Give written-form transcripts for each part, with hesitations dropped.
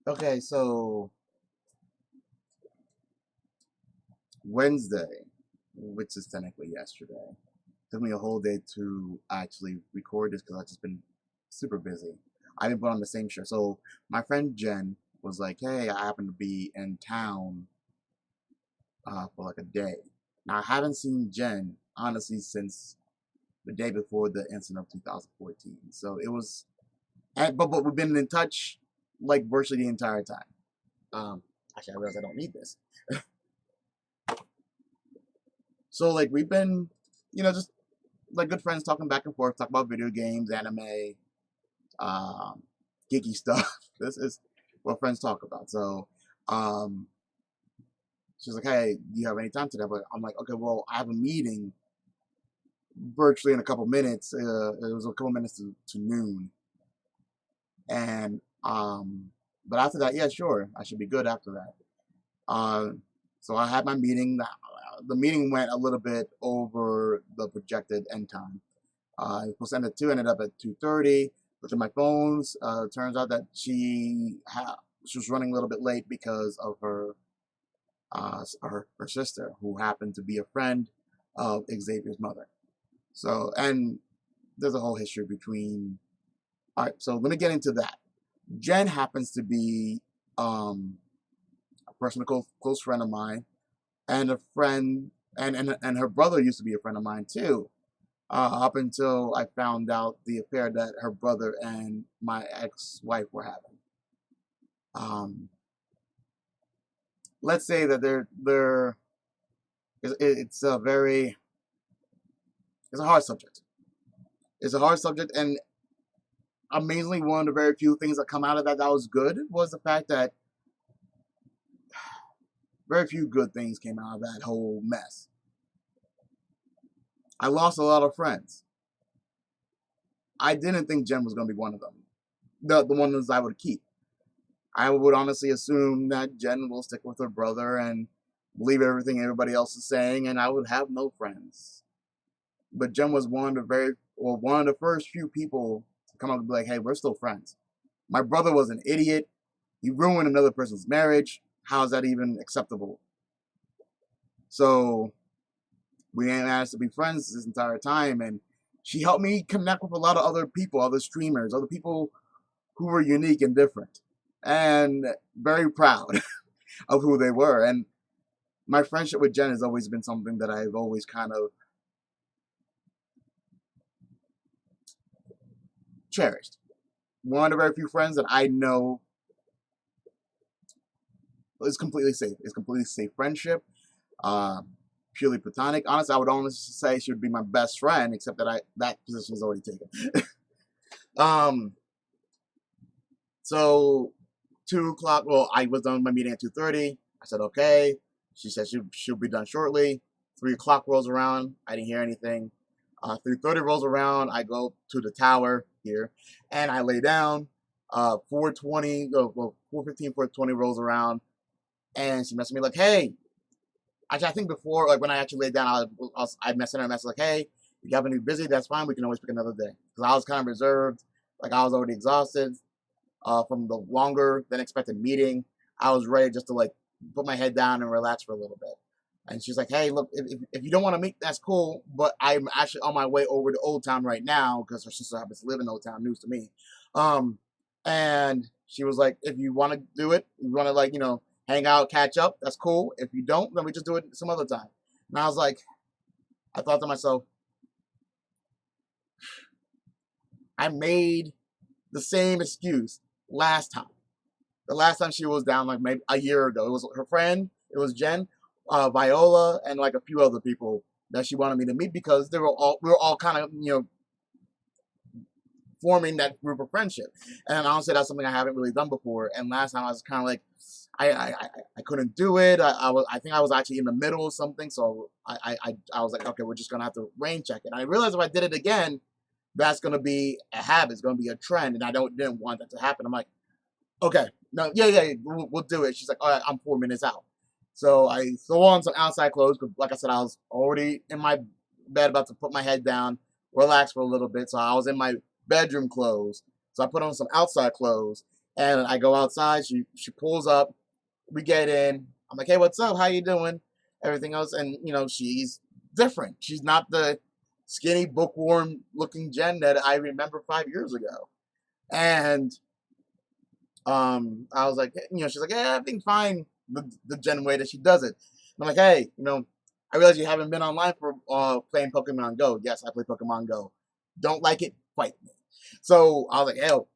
Okay, so Wednesday, which is technically yesterday, took me a whole day to actually record this because I've just been super busy. I've been put on the same shirt. So my friend Jen was like, "Hey, I happen to be in town for like a day." Now I haven't seen Jen honestly since the day before the incident of 2014. So it was, but we've been in touch like virtually the entire time. Um, Actually, I realize I don't need this. So like we've been, just like good friends talking back and forth, talk about video games, anime, um, geeky stuff. This is what friends talk about. So um, she's like, "Hey, do you have any time today?" But I'm like, "Okay, well, I have a meeting virtually in a couple minutes. It was a couple minutes to noon, and but after that, yeah, sure, I should be good after that." Uh, so I had my meeting. The meeting went a little bit over the projected end time. It was sent at 2, ended up at 2:30. Looked at my phones. Turns out that she was running a little bit late because of her sister, who happened to be a friend of Xavier's mother. So, and there's a whole history between. All right, so let me get into that. Jen happens to be a personal close friend of mine, and a friend, and her brother used to be a friend of mine too. Up until I found out the affair that her brother and my ex-wife were having. Um, let's say that it's a very it's a hard subject. It's a hard subject, and amazingly, one of the very few things that come out of that was good was the fact that very few good things came out of that whole mess. I lost a lot of friends. I didn't think Jen was going to be one of them. The ones I would keep. I would honestly assume that Jen will stick with her brother and believe everything everybody else is saying, and I would have no friends. But Jen was one of the first few people to come up and be like, "Hey, we're still friends." My brother was an idiot. He ruined another person's marriage. How is that even acceptable? So we managed to be friends this entire time, and she helped me connect with a lot of other people, other streamers, other people who were unique and different, and very proud of who they were. And my friendship with Jen has always been something that I've always kind of cherished. One of the very few friends that I know is completely safe. It's completely safe friendship, um, purely platonic. Honestly, I would almost say she would be my best friend, except that that position is already taken. um, so 2 o'clock. Well, I was done with my meeting at 2:30. I said okay. She said she'll be done shortly. 3 o'clock rolls around. I didn't hear anything. 3:30 rolls around. I go to the tower here, and I lay down. 4:20, well, 4:15, 4:20 rolls around, and she messaged me like, "Hey." Actually, I think before, like when I actually laid down, I messaged her a message like, "Hey, if you happen to be busy, that's fine. We can always pick another day." Because I was kind of reserved, like I was already exhausted from the longer than expected meeting. I was ready just to like put my head down and relax for a little bit. And she's like, "Hey, look, if you don't want to meet, that's cool. But I'm actually on my way over to Old Town right now because her sister happens to live in Old Town. News to me." Um, and she was like, "If you want to do it, you want to like hang out, catch up, that's cool. If you don't, then we just do it some other time." And I was like, I thought to myself, I made the same excuse last time. The last time she was down, like maybe a year ago, it was her friend, it was Jen, Viola, and like a few other people that she wanted me to meet because we were all kind of forming that group of friendship. And honestly, that's something I haven't really done before. And last time I was kind of like, I couldn't do it. I think I was actually in the middle of something, so I was like, okay, we're just gonna have to rain check it. And I realized if I did it again, that's gonna be a habit. It's gonna be a trend, and I didn't want that to happen. I'm like, okay, no, yeah, we'll do it. She's like, all right, I'm 4 minutes out. So I throw on some outside clothes because, like I said, I was already in my bed about to put my head down, relax for a little bit. So I was in my bedroom clothes. So I put on some outside clothes, And I go outside. She pulls up. We get in. I'm like, hey, what's up? How you doing? Everything else, and she's different. She's not the skinny, bookworm looking Jen that I remember 5 years ago. And I was like, she's like, yeah, everything's fine. The Jen way that she does it. And I'm like, hey, I realize you haven't been online for playing Pokemon Go. Yes, I play Pokemon Go. Don't like it? Fight me. So I was like, hell,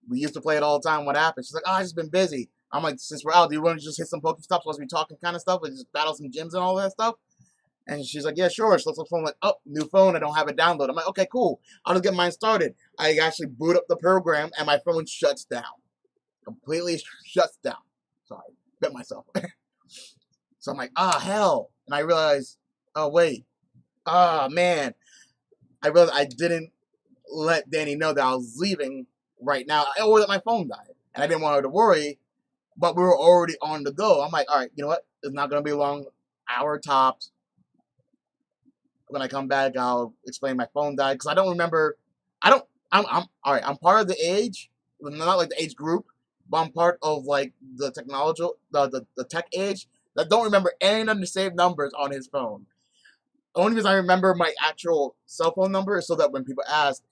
we used to play it all the time. What happened? She's like, oh, I've just been busy. I'm like, since we're out, do you want to just hit some Pokestops while we talking kind of stuff? Like just battle some gyms and all that stuff? And she's like, yeah, sure. So the phone, like, oh, new phone. I don't have it downloaded. I'm like, okay, cool. I'll just get mine started. I actually boot up the program and my phone shuts down. Completely shuts down. Sorry, bit myself. So I'm like, hell. And I realized, oh, wait. Oh, man. I realized I didn't let Danny know that I was leaving right now or that my phone died. And I didn't want her to worry, but we were already on the go. I'm like, all right, you know what? It's not going to be long. Hour tops. When I come back, I'll explain my phone died. Because I don't remember. I'm all right. I'm part of the age, not like the age group, but I'm part of like the technological, the tech age that don't remember any of the saved numbers on his phone. The only reason I remember my actual cell phone number is so that when people ask,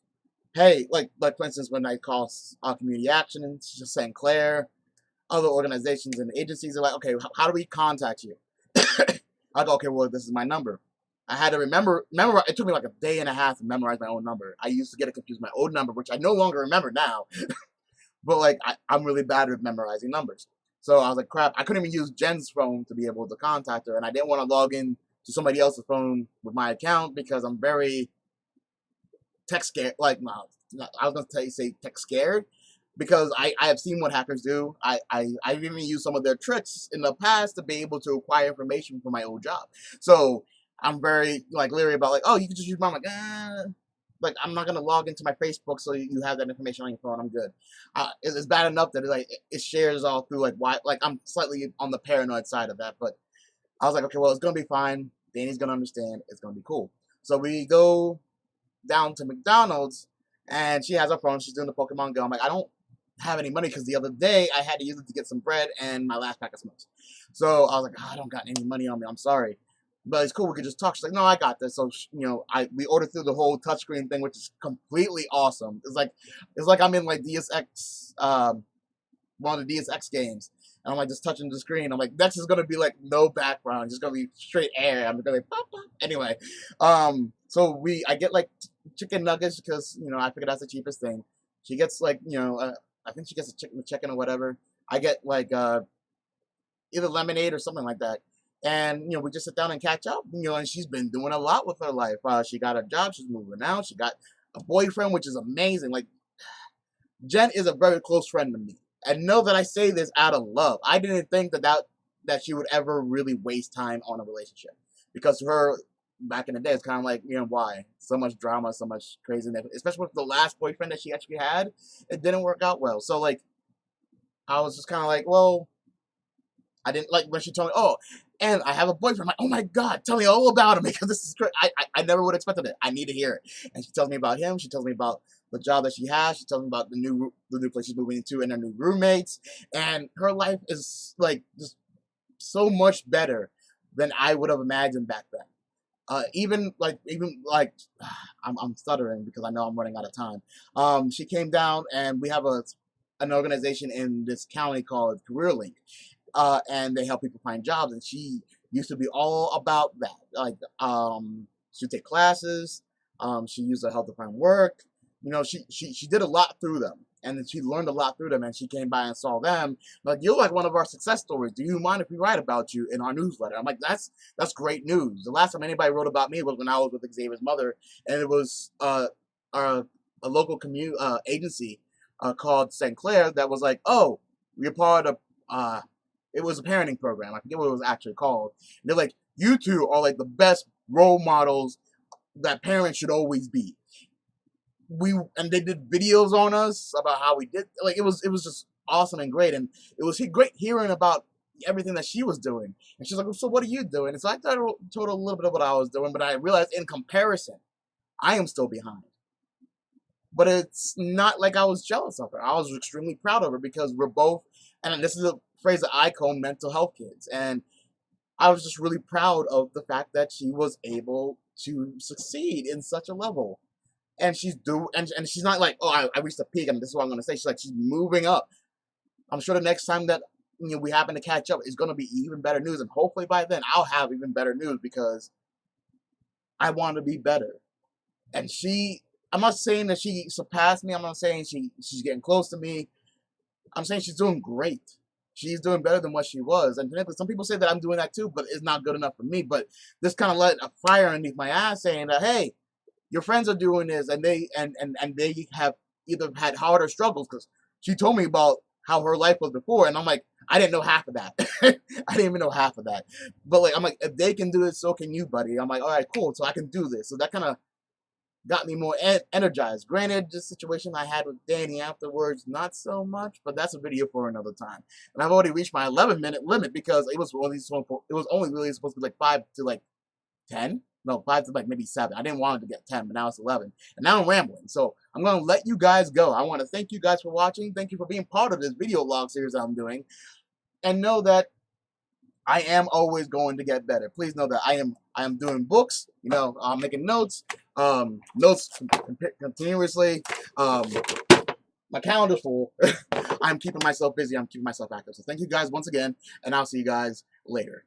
hey, like for instance, when I call Community Action and just St. Clair, other organizations and agencies are like, okay, how do we contact you? I go, okay, well, this is my number. I had to remember. It took me like a day and a half to memorize my own number. I used to get it confused with my old number, which I no longer remember now. But like, I'm really bad with memorizing numbers. So I was like, crap, I couldn't even use Jen's phone to be able to contact her. And I didn't want to log in to somebody else's phone with my account because I'm very tech scared. Like, no, I was going to say tech scared because I have seen what hackers do. I've even used some of their tricks in the past to be able to acquire information for my old job. So I'm very like leery about like, oh, you can just use mine. Like I'm not gonna log into my Facebook so you have that information on your phone. I'm good. It's bad enough that it shares all through like why like I'm slightly on the paranoid side of that, but I was like, okay, well it's gonna be fine. Danny's gonna understand. It's gonna be cool. So we go down to McDonald's and she has her phone. She's doing the Pokemon Go. I'm like, I don't have any money because the other day I had to use it to get some bread and my last pack of smokes. So I was like, I don't got any money on me. I'm sorry. But it's cool. We could just talk. She's like, no, I got this. So we ordered through the whole touchscreen thing, which is completely awesome. It's like I'm in like DSX, one of the DSX games, and I'm like just touching the screen. I'm like, next is gonna be like no background, it's just gonna be straight air. I'm gonna be pop pop. Anyway, so I get like chicken nuggets because I figured that's the cheapest thing. She gets like I think she gets a chicken or whatever. I get like either lemonade or something like that. And we just sit down and catch up. And she's been doing a lot with her life. She got a job. She's moving out. She got a boyfriend, which is amazing. Like Jen is a very close friend to me. And know that I say this out of love. I didn't think that she would ever really waste time on a relationship because to her back in the day, it's kind of like why so much drama, so much craziness, especially with the last boyfriend that she actually had. It didn't work out well. So like, I was just kind of like, well. I didn't like when she told me, oh, and I have a boyfriend. I'm like, oh my God, tell me all about him because this is great. I never would have expected it. I need to hear it. And she tells me about him. She tells me about the job that she has. She tells me about the new place she's moving into and her new roommates. And her life is like just so much better than I would have imagined back then. Even like I'm stuttering because I know I'm running out of time. She came down and we have an organization in this county called Career Link. And they help people find jobs. And she used to be all about that. Like, she'd take classes. She used to help to find work. She did a lot through them, and then she learned a lot through them. And she came by and saw them. Like, you're like one of our success stories. Do you mind if we write about you in our newsletter? I'm like, that's great news. The last time anybody wrote about me was when I was with Xavier's mother, and it was a local agency called St. Clair that was like, oh, we're part of. It was a parenting program. I forget what it was actually called. And they're like, you two are like the best role models that parents should always be. And they did videos on us about how we did. Like it was just awesome and great. And it was great hearing about everything that she was doing. And she's like, so what are you doing? And so I told her a little bit of what I was doing, but I realized in comparison, I am still behind. but it's not like I was jealous of her. I was extremely proud of her because we're both, and this is a phrase that I call mental health kids. And I was just really proud of the fact that she was able to succeed in such a level. And and she's not like, oh, I reached a peak and this is what I'm gonna say. She's like, she's moving up. I'm sure the next time that we happen to catch up is gonna be even better news. And hopefully by then I'll have even better news because I want to be better. And I'm not saying that she surpassed me. I'm not saying she's getting close to me. I'm saying she's doing great. She's doing better than what she was. And some people say that I'm doing that too, but it's not good enough for me. But this kind of lit a fire underneath my ass saying that, hey, your friends are doing this and they have either had harder struggles, because she told me about how her life was before. And I'm like, I didn't know half of that. I didn't even know half of that. But like, I'm like, if they can do it, so can you, buddy. I'm like, all right, cool. So I can do this. So that kind of got me more energized. Granted, this situation I had with Danny afterwards, not so much, but that's a video for another time. And I've already reached my 11-minute limit because it was only really supposed to be like 5 to like 10. No, 5 to like maybe 7. I didn't want it to get 10, but now it's 11. And now I'm rambling. So I'm going to let you guys go. I want to thank you guys for watching. Thank you for being part of this video log series I'm doing. And know that I am always going to get better. Please know that I am doing books. I'm making notes, notes continuously. My calendar's full. I'm keeping myself busy. I'm keeping myself active. So thank you guys once again, and I'll see you guys later.